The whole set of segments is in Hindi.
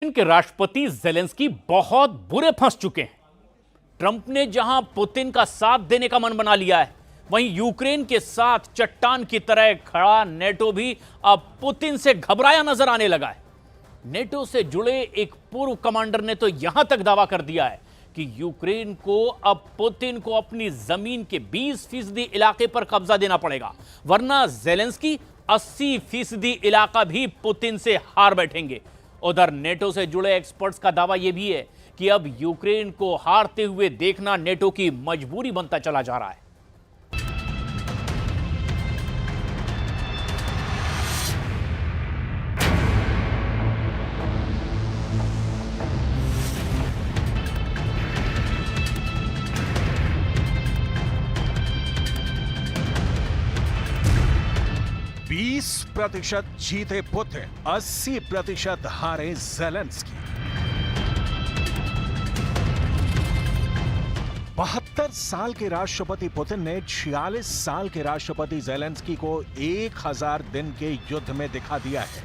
के राष्ट्रपति जेलेंस्की बहुत बुरे फंस चुके हैं। ट्रंप ने जहां पुतिन का साथ देने का मन बना लिया है, वहीं यूक्रेन के साथ चट्टान की तरह खड़ा नेटो भी अब पुतिन से घबराया नजर आने लगा है। नेटो से जुड़े एक पूर्व कमांडर ने तो यहां तक दावा कर दिया है कि यूक्रेन को अब पुतिन को अपनी जमीन के 20% इलाके पर कब्जा देना पड़ेगा, वरना जेलेंस्की 80% इलाका भी पुतिन से हार बैठेंगे। उधर नेटो से जुड़े एक्सपर्ट्स का दावा यह भी है कि अब यूक्रेन को हारते हुए देखना नेटो की मजबूरी बनता चला जा रहा है। बीस प्रतिशत जीते पुतिन, 80% हारे जेलेंस्की। 72 साल के राष्ट्रपति पुतिन ने 46 साल के राष्ट्रपति जेलेंस्की को 1000 दिन के युद्ध में दिखा दिया है।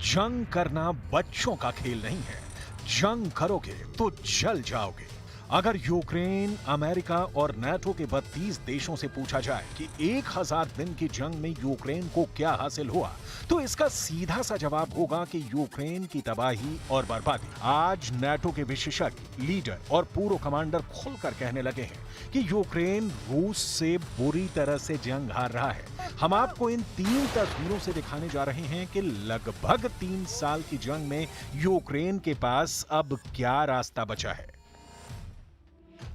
जंग करना बच्चों का खेल नहीं है। जंग करोगे तो जल जाओगे। अगर यूक्रेन, अमेरिका और नाटो के 32 देशों से पूछा जाए कि 1000 दिन की जंग में यूक्रेन को क्या हासिल हुआ, तो इसका सीधा सा जवाब होगा कि यूक्रेन की तबाही और बर्बादी। आज नाटो के विशेषज्ञ, लीडर और पूर्व कमांडर खुलकर कहने लगे हैं कि यूक्रेन रूस से बुरी तरह से जंग हार रहा है। हम आपको इन 3 तस्वीरों से दिखाने जा रहे हैं कि लगभग 3 साल की जंग में यूक्रेन के पास अब क्या रास्ता बचा है।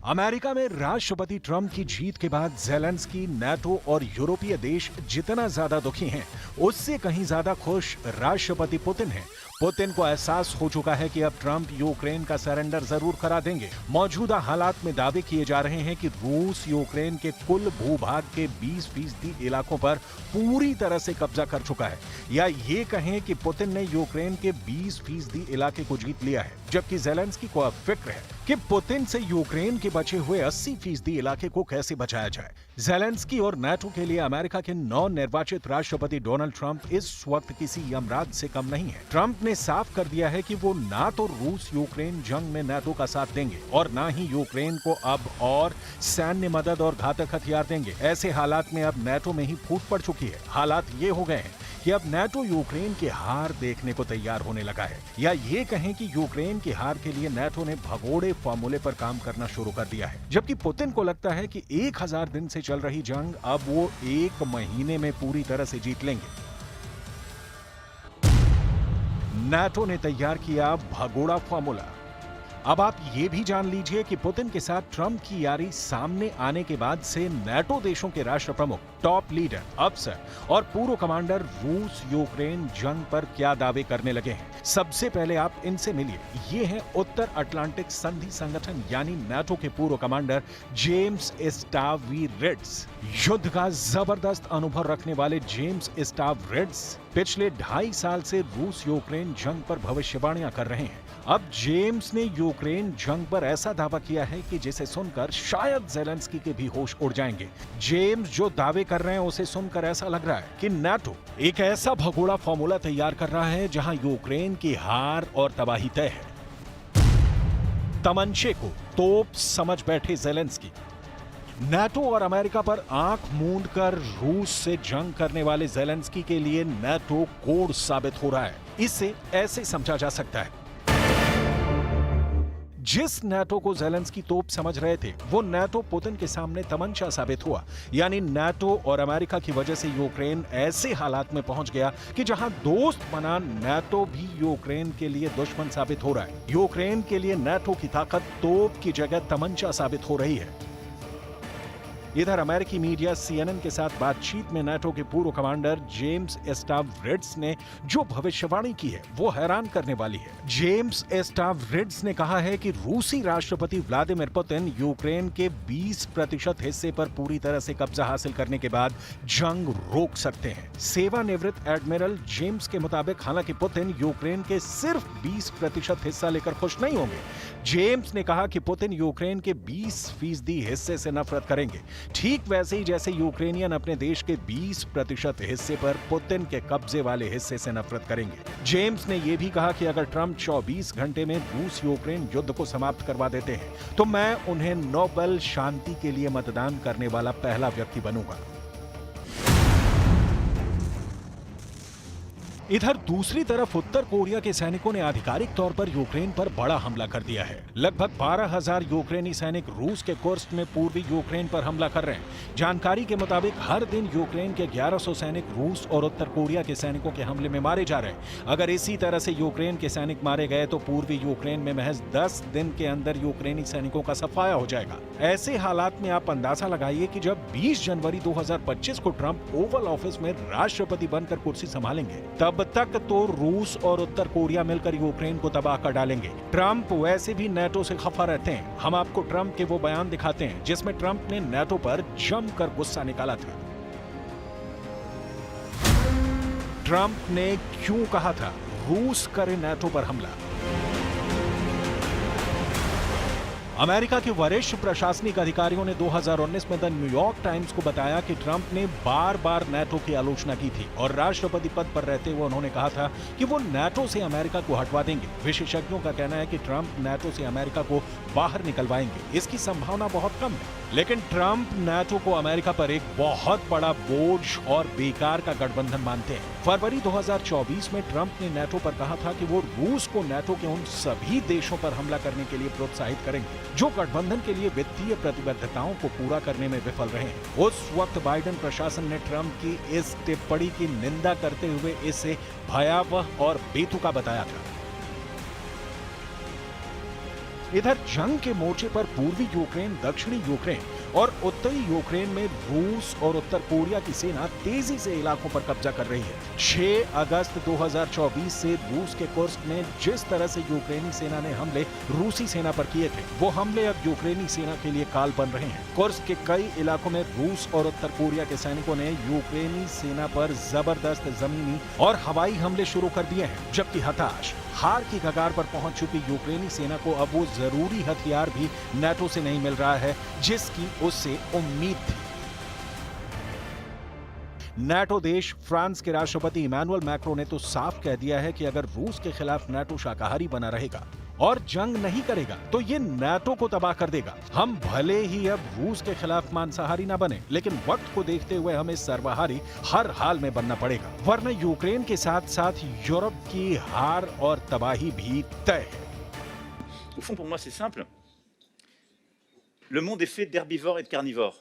अमेरिका में राष्ट्रपति ट्रंप की जीत के बाद जेलेंस्की, नाटो और यूरोपीय देश जितना ज्यादा दुखी हैं, उससे कहीं ज्यादा खुश राष्ट्रपति पुतिन हैं। पुतिन को एहसास हो चुका है कि अब ट्रंप यूक्रेन का सरेंडर जरूर करा देंगे। मौजूदा हालात में दावे किए जा रहे हैं कि रूस यूक्रेन के कुल भूभाग के 20% इलाकों पर पूरी तरह से कब्जा कर चुका है, या ये कहें कि पुतिन ने यूक्रेन के 20% इलाके को जीत लिया है। जबकि जेलेंस्की को अब फिक्र है कि पुतिन से यूक्रेन के बचे हुए 80% इलाके को कैसे बचाया जाए। जेलेंस्की और नाटो के लिए अमेरिका के नवनिर्वाचित राष्ट्रपति डोनाल्ड ट्रंप इस वक्त किसी यमराज से कम नहीं है। ट्रंप ने साफ कर दिया है कि वो ना तो रूस यूक्रेन जंग में नाटो का साथ देंगे और ना ही यूक्रेन को अब और सैन्य मदद और घातक हथियार देंगे। ऐसे हालात में अब नाटो में ही फूट पड़ चुकी है। हालात ये हो गए हैं कि अब नाटो यूक्रेन की हार देखने को तैयार होने लगा है, या ये कहें कि यूक्रेन की हार के लिए नाटो ने भगोड़े फॉर्मूले पर काम करना शुरू कर दिया है। जबकि पुतिन को लगता है कि 1000 दिन से चल रही जंग अब वो 1 महीने में पूरी तरह से जीत लेंगे। नाटो ने तैयार किया भगोड़ा फॉर्मूला। अब आप ये भी जान लीजिए कि पुतिन के साथ ट्रंप की यारी सामने आने के बाद से नाटो देशों के राष्ट्र प्रमुख, टॉप लीडर, अफसर और पूर्व कमांडर रूस यूक्रेन जंग पर क्या दावे करने लगे हैं। सबसे पहले आप इनसे मिलिए। ये हैं उत्तर अटलांटिक संधि संगठन यानी नाटो के पूर्व कमांडर जेम्स स्टावरिड्स। युद्ध का जबरदस्त अनुभव रखने वाले जेम्स स्टावरिड्स पिछले 2.5 साल से रूस यूक्रेन जंग पर भविष्यवाणियां कर रहे हैं। अब जेम्स ने यूक्रेन जंग पर ऐसा दावा किया है कि जिसे सुनकर शायद जेलेंस्की के भी होश उड़ जाएंगे। जेम्स जो दावे कर रहे हैं उसे सुनकर ऐसा लग रहा है कि नाटो एक ऐसा भगोड़ा फॉर्मूला तैयार कर रहा है जहां यूक्रेन की हार और तबाही तय है। तमंचे को तोप समझ बैठे जेलेंस्की। नाटो और अमेरिका पर आंख मूंद कर रूस से जंग करने वाले जेलेंस्की के लिए नाटो कोड़ साबित हो रहा है। इसे ऐसे समझा जा सकता है, जिस नाटो को जेलेंस्की तोप समझ रहे थे, वो नाटो पुतिन के सामने तमंचा साबित हुआ। यानी नाटो और अमेरिका की वजह से यूक्रेन ऐसे हालात में पहुंच गया कि जहां दोस्त बना नाटो भी यूक्रेन के लिए दुश्मन साबित हो रहा है। यूक्रेन के लिए नाटो की ताकत तोप की जगह तमंचा साबित हो रही है। इधर अमेरिकी मीडिया CNN के साथ बातचीत में नाटो के पूर्व कमांडर जेम्स स्टावरिड्स ने जो भविष्यवाणी की है वो हैरान करने वाली है। जेम्स स्टावरिड्स ने कहा है कि रूसी राष्ट्रपति व्लादिमीर पुतिन यूक्रेन के 20% हिस्से पर पूरी तरह से कब्जा हासिल करने के बाद जंग रोक सकते हैं। सेवानिवृत्त एडमिरल जेम्स के मुताबिक हालांकि पुतिन यूक्रेन के सिर्फ 20% हिस्सा लेकर खुश नहीं होंगे। जेम्स ने कहा कि पुतिन यूक्रेन के 20% हिस्से से नफरत करेंगे। ठीक वैसे ही जैसे यूक्रेनियन अपने देश के 20% हिस्से पर पुतिन के कब्जे वाले हिस्से से नफरत करेंगे। जेम्स ने यह भी कहा कि अगर ट्रंप 24 घंटे में रूस यूक्रेन युद्ध को समाप्त करवा देते हैं तो मैं उन्हें नोबेल शांति के लिए मतदान करने वाला पहला व्यक्ति बनूंगा। इधर दूसरी तरफ उत्तर कोरिया के सैनिकों ने आधिकारिक तौर पर यूक्रेन पर बड़ा हमला कर दिया है। लगभग 12,000 यूक्रेनी सैनिक रूस के कुर्स्क में पूर्वी यूक्रेन पर हमला कर रहे हैं। जानकारी के मुताबिक हर दिन यूक्रेन के 1100 सैनिक रूस और उत्तर कोरिया के सैनिकों के हमले में मारे जा रहे हैं। अगर इसी तरह से यूक्रेन के सैनिक मारे गए तो पूर्वी यूक्रेन में महज 10 दिन के अंदर यूक्रेनी सैनिकों का सफाया हो जाएगा। ऐसे हालात में आप अंदाजा लगाइए कि जब 20 जनवरी 2025 को ट्रंप ओवल ऑफिस में राष्ट्रपति बनकर कुर्सी संभालेंगे तब तक तो रूस और उत्तर कोरिया मिलकर यूक्रेन को तबाह कर डालेंगे। ट्रंप वैसे भी नेटो से खफा रहते हैं। हम आपको ट्रंप के वो बयान दिखाते हैं जिसमें ट्रंप ने नेटो पर जमकर गुस्सा निकाला था। ट्रंप ने क्यों कहा था रूस करे नेटो पर हमला? अमेरिका के वरिष्ठ प्रशासनिक अधिकारियों ने 2019 में द न्यूयॉर्क टाइम्स को बताया कि ट्रंप ने बार बार नेटो की आलोचना की थी और राष्ट्रपति पद पर रहते हुए उन्होंने कहा था कि वो नेटो से अमेरिका को हटवा देंगे। विशेषज्ञों का कहना है कि ट्रंप नेटो से अमेरिका को बाहर निकलवाएंगे। इसकी संभावना बहुत कम है, लेकिन ट्रंप नेटो को अमेरिका पर एक बहुत बड़ा बोझ और बेकार का गठबंधन मानते हैं। फरवरी 2024 में ट्रंप ने नेटो पर कहा था कि वो रूस को नेटो के उन सभी देशों पर हमला करने के लिए प्रोत्साहित करेंगे जो गठबंधन के लिए वित्तीय प्रतिबद्धताओं को पूरा करने में विफल रहे हैं। उस वक्त बाइडेन प्रशासन ने ट्रंप की इस टिप्पणी की निंदा करते हुए इसे भयावह और बेतुका बताया था। इधर जंग के मोर्चे पर पूर्वी यूक्रेन, दक्षिणी यूक्रेन और उत्तरी यूक्रेन में रूस और उत्तर कोरिया की सेना तेजी से इलाकों पर कब्जा कर रही है। 6 अगस्त 2024 से रूस के कुर्स्क में जिस तरह से यूक्रेनी सेना ने हमले रूसी सेना पर किए थे, वो हमले अब यूक्रेनी सेना के लिए काल बन रहे हैं। कुर्स्क के कई इलाकों में रूस और उत्तर कोरिया के सैनिकों ने यूक्रेनी सेना पर जबरदस्त जमीनी और हवाई हमले शुरू कर दिए हैं, जबकि हताश, हार की कगार पर पहुंच चुकी यूक्रेनी सेना को अब वो जरूरी हथियार भी नेटो से नहीं मिल रहा है जिसकी उससे उम्मीद थी। नेटो देश फ्रांस के राष्ट्रपति इमैनुअल मैक्रों ने तो साफ कह दिया है कि अगर रूस के खिलाफ नेटो शाकाहारी बना रहेगा और जंग नहीं करेगा तो ये नेटो को तबाह कर देगा। हम भले ही अब रूस के खिलाफ मांसाहारी ना बने, लेकिन वक्त को देखते हुए हमें सर्वाहारी हर हाल में बनना पड़ेगा, वरना यूक्रेन के साथ साथ यूरोप की हार और तबाही भी तय है। Au fond, pour moi, c'est simple. Le monde est fait d'herbivores et de carnivores.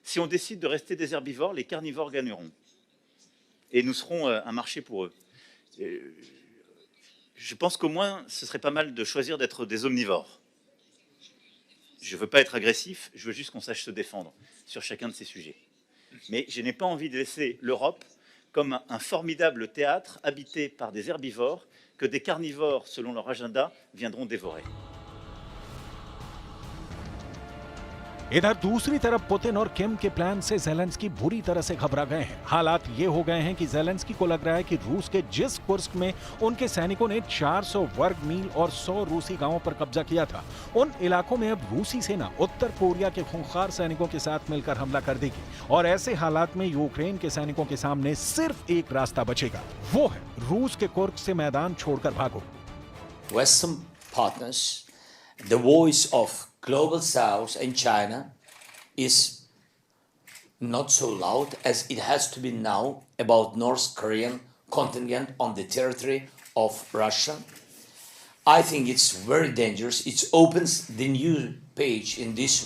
Si on décide de rester des herbivores, les carnivores gagneront. Et nous serons un marché pour eux. Je pense qu'au moins, ce serait pas mal de choisir d'être des omnivores. Je ne veux pas être agressif, je veux juste qu'on sache se défendre sur chacun de ces sujets. Mais je n'ai pas envie de laisser l'Europe comme un formidable théâtre habité par des herbivores que des carnivores, selon leur agenda, viendront dévorer. इधर दूसरी तरफ पुतिन और किम के प्लान से ज़ेलेंस्की बुरी तरह से घबरा गए हैं। हालात ये हो गए हैं कि ज़ेलेंस्की को लग रहा है कि रूस के जिस कुर्स्क में उनके सैनिकों ने 400 वर्ग मील और 100 रूसी गांवों पर कब्जा किया था, उन इलाकों में अब रूसी सेना उत्तर कोरिया के खूंखार सैनिकों के साथ मिलकर हमला कर देगी और ऐसे हालात में यूक्रेन के सैनिकों के सामने सिर्फ एक रास्ता बचेगा, वो है रूस के कुर्स्क से मैदान छोड़कर भागो। Western partners, the voice of Global South and China is not so loud as it has to be now about North Korean contingent on the territory of Russia. I think it's very dangerous. It opens the new page in this.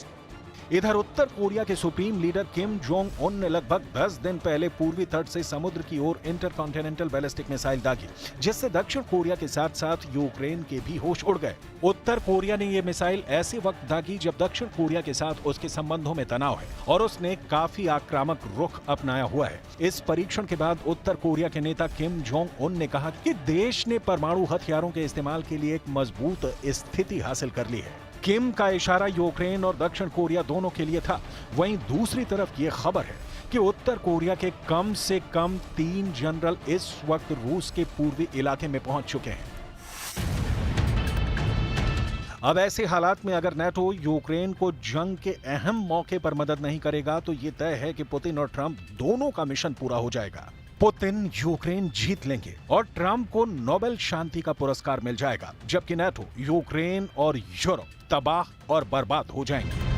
इधर उत्तर कोरिया के supreme leader Kim Jong Un ने लगभग 10 दिन पहले पूर्वी तट से समुद्र की ओर इंटरकॉन्टिनेंटल बैलिस्टिक मिसाइल दागी, जिससे दक्षिण कोरिया के साथ साथ यूक्रेन के भी होश उड़ गए। उत्तर कोरिया ने यह मिसाइल ऐसे वक्त दागी जब दक्षिण कोरिया के साथ उसके संबंधों में तनाव है और उसने काफी आक्रामक रुख अपनाया हुआ है। इस परीक्षण के बाद उत्तर कोरिया के नेता किम जोंग उन ने कहा कि देश ने परमाणु हथियारों के इस्तेमाल के लिए एक मजबूत स्थिति हासिल कर ली है। किम का इशारा यूक्रेन और दक्षिण कोरिया दोनों के लिए था। वहीं दूसरी तरफ ये खबर है कि उत्तर कोरिया के कम से कम 3 जनरल इस वक्त रूस के पूर्वी इलाके में पहुंच चुके हैं। अब ऐसे हालात में अगर नेटो यूक्रेन को जंग के अहम मौके पर मदद नहीं करेगा तो ये तय है कि पुतिन और ट्रंप दोनों का मिशन पूरा हो जाएगा। पुतिन यूक्रेन जीत लेंगे और ट्रंप को नोबेल शांति का पुरस्कार मिल जाएगा, जबकि नेटो, यूक्रेन और यूरोप तबाह और बर्बाद हो जाएंगे।